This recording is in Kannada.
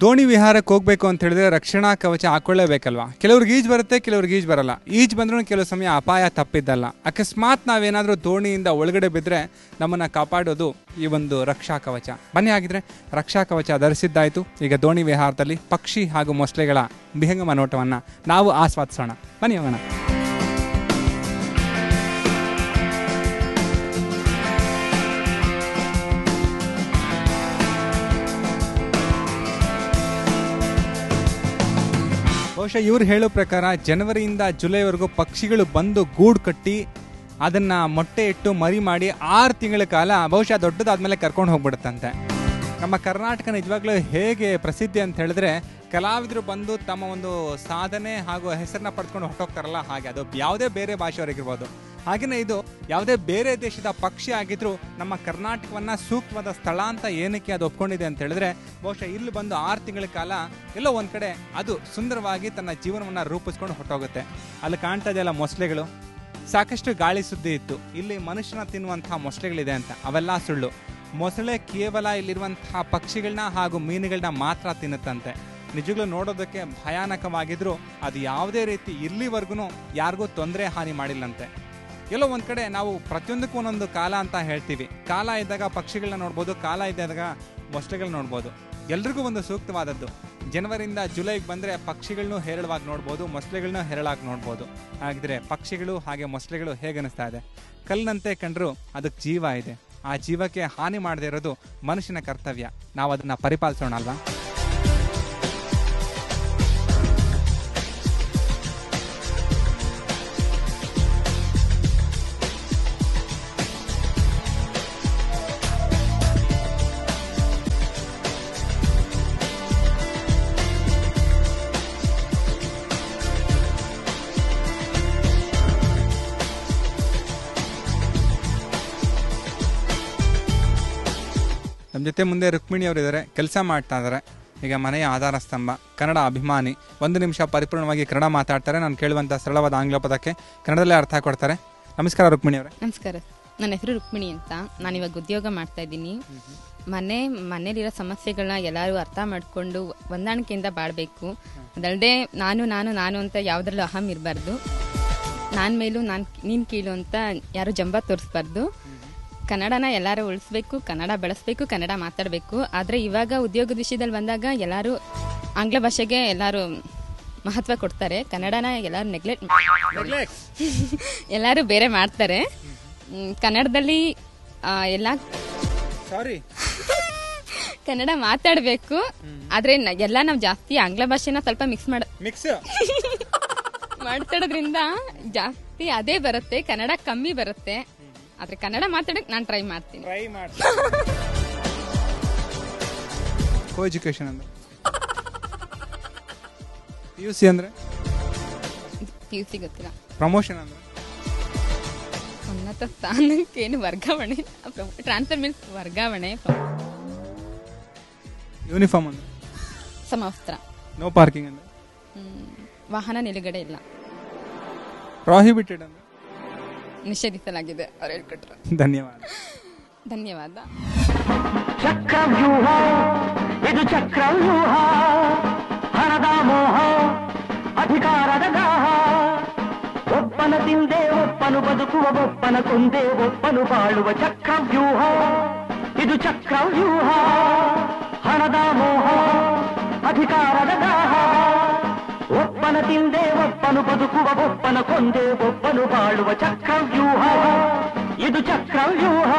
ದೋಣಿ ವಿಹಾರಕ್ಕೆ ಹೋಗಬೇಕು ಅಂತ ಹೇಳಿದ್ರೆ ರಕ್ಷಣಾ ಕವಚ ಹಾಕೊಳ್ಳೇಬೇಕಲ್ವಾ. ಕೆಲವ್ರಿಗೆ ಈಜು ಬರುತ್ತೆ, ಕೆಲವ್ರಿಗೆ ಈಜು ಬರಲ್ಲ. ಈಜು ಬಂದ್ರೂ ಕೆಲವು ಸಮಯ ಅಪಾಯ ತಪ್ಪಿದ್ದಲ್ಲ. ಅಕಸ್ಮಾತ್ ನಾವೇನಾದರೂ ದೋಣಿಯಿಂದ ಒಳಗಡೆ ಬಿದ್ದರೆ ನಮ್ಮನ್ನು ಕಾಪಾಡೋದು ಈ ಒಂದು ರಕ್ಷಾ ಕವಚ. ಬನ್ನಿ ಆಗಿದ್ರೆ ರಕ್ಷಾ ಕವಚ ಧರಿಸಿದ್ದಾಯಿತು. ಈಗ ದೋಣಿ ವಿಹಾರದಲ್ಲಿ ಪಕ್ಷಿ ಹಾಗೂ ಮೊಸಳೆಗಳ ವಿಹಂಗಮ ನೋಟವನ್ನು ನಾವು ಆಸ್ವಾದಿಸೋಣ. ಬನ್ನಿ ಹೋಗೋಣ. ಬಹುಶಃ ಇವ್ರು ಹೇಳೋ ಪ್ರಕಾರ ಜನವರಿಯಿಂದ ಜುಲೈವರೆಗೂ ಪಕ್ಷಿಗಳು ಬಂದು ಗೂಡು ಕಟ್ಟಿ ಅದನ್ನು ಮೊಟ್ಟೆ ಇಟ್ಟು ಮರಿ ಮಾಡಿ 6 ತಿಂಗಳ ಕಾಲ ಬಹುಶಃ ದೊಡ್ಡದಾದ್ಮೇಲೆ ಕರ್ಕೊಂಡು ಹೋಗ್ಬಿಡುತ್ತಂತೆ. ನಮ್ಮ ಕರ್ನಾಟಕ ನಿಜವಾಗ್ಲೂ ಹೇಗೆ ಪ್ರಸಿದ್ಧಿ ಅಂತ ಹೇಳಿದ್ರೆ, ಕಲಾವಿದರು ಬಂದು ತಮ್ಮ ಒಂದು ಸಾಧನೆ ಹಾಗೂ ಹೆಸರನ್ನ ಪಡ್ಕೊಂಡು ಹೊರಟೋಗ್ತಾರಲ್ಲ, ಹಾಗೆ ಅದು ಯಾವುದೇ ಬೇರೆ ಭಾಷೆಯವರಿಗಿರ್ಬೋದು. ಹಾಗೆಯೇ ಇದು ಯಾವುದೇ ಬೇರೆ ದೇಶದ ಪಕ್ಷಿ ಆಗಿದ್ರೂ ನಮ್ಮ ಕರ್ನಾಟಕವನ್ನು ಸೂಕ್ತವಾದ ಸ್ಥಳ ಅಂತ ಏನಕ್ಕೆ ಅದು ಒಪ್ಕೊಂಡಿದೆ ಅಂತ ಹೇಳಿದ್ರೆ, ಬಹುಶಃ ಇಲ್ಲಿ ಬಂದು 6 ತಿಂಗಳ ಕಾಲ ಎಲ್ಲೋ ಒಂದು ಕಡೆ ಅದು ಸುಂದರವಾಗಿ ತನ್ನ ಜೀವನವನ್ನು ರೂಪಿಸ್ಕೊಂಡು ಹೊರಟೋಗುತ್ತೆ. ಅಲ್ಲಿ ಕಾಣ್ತಾ ಇದೆಯಲ್ಲ ಮೊಸಳೆಗಳು, ಸಾಕಷ್ಟು ಗಾಳಿ ಸುದ್ದಿ ಇತ್ತು ಇಲ್ಲಿ ಮನುಷ್ಯನ ತಿನ್ನುವಂತಹ ಮೊಸಳೆಗಳಿದೆ ಅಂತ. ಅವೆಲ್ಲ ಸುಳ್ಳು. ಮೊಸಳೆ ಕೇವಲ ಇಲ್ಲಿರುವಂತಹ ಪಕ್ಷಿಗಳನ್ನ ಹಾಗೂ ಮೀನುಗಳನ್ನ ಮಾತ್ರ ತಿನ್ನುತ್ತಂತೆ. ನಿಜಗಳು ನೋಡೋದಕ್ಕೆ ಭಯಾನಕವಾಗಿದ್ರು ಅದು ಯಾವುದೇ ರೀತಿ ಇಲ್ಲಿವರೆಗೂ ಯಾರಿಗೂ ತೊಂದರೆ ಹಾನಿ ಮಾಡಿಲ್ಲಂತೆ. ಎಲ್ಲೋ ಒಂದು ಕಡೆ ನಾವು ಪ್ರತಿಯೊಂದಕ್ಕೂ ಒಂದೊಂದು ಕಾಲ ಅಂತ ಹೇಳ್ತೀವಿ. ಕಾಲ ಇದ್ದಾಗ ಪಕ್ಷಿಗಳನ್ನ ನೋಡ್ಬೋದು, ಕಾಲ ಇದ್ದಾಗ ಮೊಸಳೆಗಳನ್ನ ನೋಡ್ಬೋದು. ಎಲ್ರಿಗೂ ಒಂದು ಸೂಕ್ತವಾದದ್ದು. ಜನವರಿಯಿಂದ ಜುಲೈಗೆ ಬಂದರೆ ಪಕ್ಷಿಗಳನ್ನೂ ಹೇರಳವಾಗಿ ನೋಡ್ಬೋದು, ಮೊಸಳೆಗಳನ್ನೂ ಹೇರಳಾಗಿ ನೋಡ್ಬೋದು. ಹಾಗಿದ್ರೆ ಪಕ್ಷಿಗಳು ಹಾಗೆ ಮೊಸಳೆಗಳು ಹೇಗನ್ನಿಸ್ತಾ ಇದೆ? ಕಲ್ಲಿನಂತೆ ಕಂಡ್ರು ಅದಕ್ಕೆ ಜೀವ ಇದೆ. ಆ ಜೀವಕ್ಕೆ ಹಾನಿ ಮಾಡದೇ ಇರೋದು ಮನುಷ್ಯನ ಕರ್ತವ್ಯ. ನಾವು ಅದನ್ನು ಪರಿಪಾಲಿಸೋಣ ಅಲ್ವಾ? ನಮ್ಮ ಜೊತೆ ಮುಂದೆ ರುಕ್ಮಿಣಿ ಅವರಿದ್ದಾರೆ, ಕೆಲಸ ಮಾಡ್ತಾ ಇದ್ದಾರೆ. ಈಗ ಮನೆಯ ಆಧಾರ ಸ್ತಂಭ, ಕನ್ನಡ ಅಭಿಮಾನಿ. 1 ನಿಮಿಷ ಪರಿಪೂರ್ಣವಾಗಿ ಕನ್ನಡ ಮಾತಾಡ್ತಾರೆ. ನಾನು ಕೇಳುವಂಥ ಸರಳವಾದ ಆಂಗ್ಲ ಪದಕ್ಕೆ ಕನ್ನಡದಲ್ಲೇ ಅರ್ಥ ಕೊಡ್ತಾರೆ. ನಮಸ್ಕಾರ ರುಕ್ಮಿಣಿ ಅವರೇ. ನಮಸ್ಕಾರ. ನನ್ನ ಹೆಸರು ರುಕ್ಮಿಣಿ ಅಂತ. ನಾನಿವಾಗ ಉದ್ಯೋಗ ಮಾಡ್ತಾ ಇದ್ದೀನಿ. ಮನೇಲಿರೋ ಸಮಸ್ಯೆಗಳನ್ನ ಎಲ್ಲರೂ ಅರ್ಥ ಮಾಡಿಕೊಂಡು ಹೊಂದಾಣಿಕೆಯಿಂದ ಬಾಳಬೇಕು. ಅದಲ್ಲದೆ ನಾನು ಅಂತ ಯಾವುದ್ರಲ್ಲೂ ಅಹಂ ಇರಬಾರ್ದು. ನಾನು ಮೇಲೂ ನೀನು ಕೀಳು ಅಂತ ಯಾರು ಜಂಬ ತೋರಿಸ್ಬಾರ್ದು. ಕನ್ನಡನ ಎಲ್ಲರೂ ಉಳಿಸ್ಬೇಕು, ಕನ್ನಡ ಬೆಳೆಸ್ಬೇಕು, ಕನ್ನಡ ಮಾತಾಡಬೇಕು. ಆದರೆ ಇವಾಗ ಉದ್ಯೋಗದ ವಿಷಯದಲ್ಲಿ ಬಂದಾಗ ಎಲ್ಲರೂ ಆಂಗ್ಲ ಭಾಷೆಗೆ ಎಲ್ಲರೂ ಮಹತ್ವ ಕೊಡ್ತಾರೆ. ಕನ್ನಡನ ಎಲ್ಲರೂ ನೆಗ್ಲೆಕ್ಟ್ ಎಲ್ಲರೂ ಬೇರೆ ಮಾಡ್ತಾರೆ. ಕನ್ನಡದಲ್ಲಿ ಎಲ್ಲ ಕನ್ನಡ ಮಾತಾಡಬೇಕು. ಆದರೆ ಎಲ್ಲ ನಾವು ಜಾಸ್ತಿ ಆಂಗ್ಲ ಭಾಷೆನ ಸ್ವಲ್ಪ ಮಿಕ್ಸ್ ಮಾತಾಡೋದ್ರಿಂದ ಜಾಸ್ತಿ ಅದೇ ಬರುತ್ತೆ, ಕನ್ನಡ ಕಮ್ಮಿ ಬರುತ್ತೆ. ಆದ್ರೆ ಕನ್ನಡ ಮಾತಾಡಕ್ ನಾನು ಟ್ರೈ ಮಾಡ್ತೀನಿ. ಕೋ ಎಜುಕೇಶನ್ ಅಂದ್ರೆ PUC ಅಂದ್ರೆ PUC ಗೊತ್ತಿಲ್ಲ. ಪ್ರಮೋಷನ್ ಅಂದ್ರೆ ಉನ್ನತ ಸ್ಥಾನಕ್ಕೇನು ವರ್ಗಾವಣೆ, ಟ್ರಾನ್ಸ್ಫರ್ ಮೀನ್ಸ್ ವರ್ಗಾವಣೆ. ಯೂನಿಫಾರ್ಮ್ ಅಂದ್ರೆ ಸಮವಸ್ತ್ರ. ನೋ ಪಾರ್ಕಿಂಗ್ ಅಂದ್ರೆ ವಾಹನ ನಿಲುಗಡೆ ಇಲ್ಲ. ಪ್ರಾಹಿಬಿಟೆಡ್ ಅಂದ್ರೆ ನಿಷೇಧಿಸಲಾಗಿದೆ. ಅವ್ರು ಹೇಳ್ಕೊಟ್ರು. ಧನ್ಯವಾದ. ಚಕ್ರವ್ಯೂಹ ಇದು ಚಕ್ರವ್ಯೂಹ, ಹಣದ ಮೋಹ ಅಧಿಕಾರದ ದಾಹ. ಒಪ್ಪನ ತಿಂದೆ ಒಪ್ಪನು ಬದುಕುವ, ಒಪ್ಪನ ಕೊಂದೆ ಒಪ್ಪನು ಬಾಳುವ. ಚಕ್ರವ್ಯೂಹ ಇದು ಚಕ್ರವ್ಯೂಹ, ಹಣದ ಮೋಹ ಅಧಿಕಾರದ ದಾಹ. ಒಪ್ಪನ ತಿಂದೆ ಒಪ್ಪನು ಬದುಕುವ, ಒಪ್ಪನ ಕೊಂದೆ ಒಪ್ಪನು ಬಾಳುವ. ಚಕ್ರವ್ಯೂಹ ಇದು ಚಕ್ರವ್ಯೂಹ.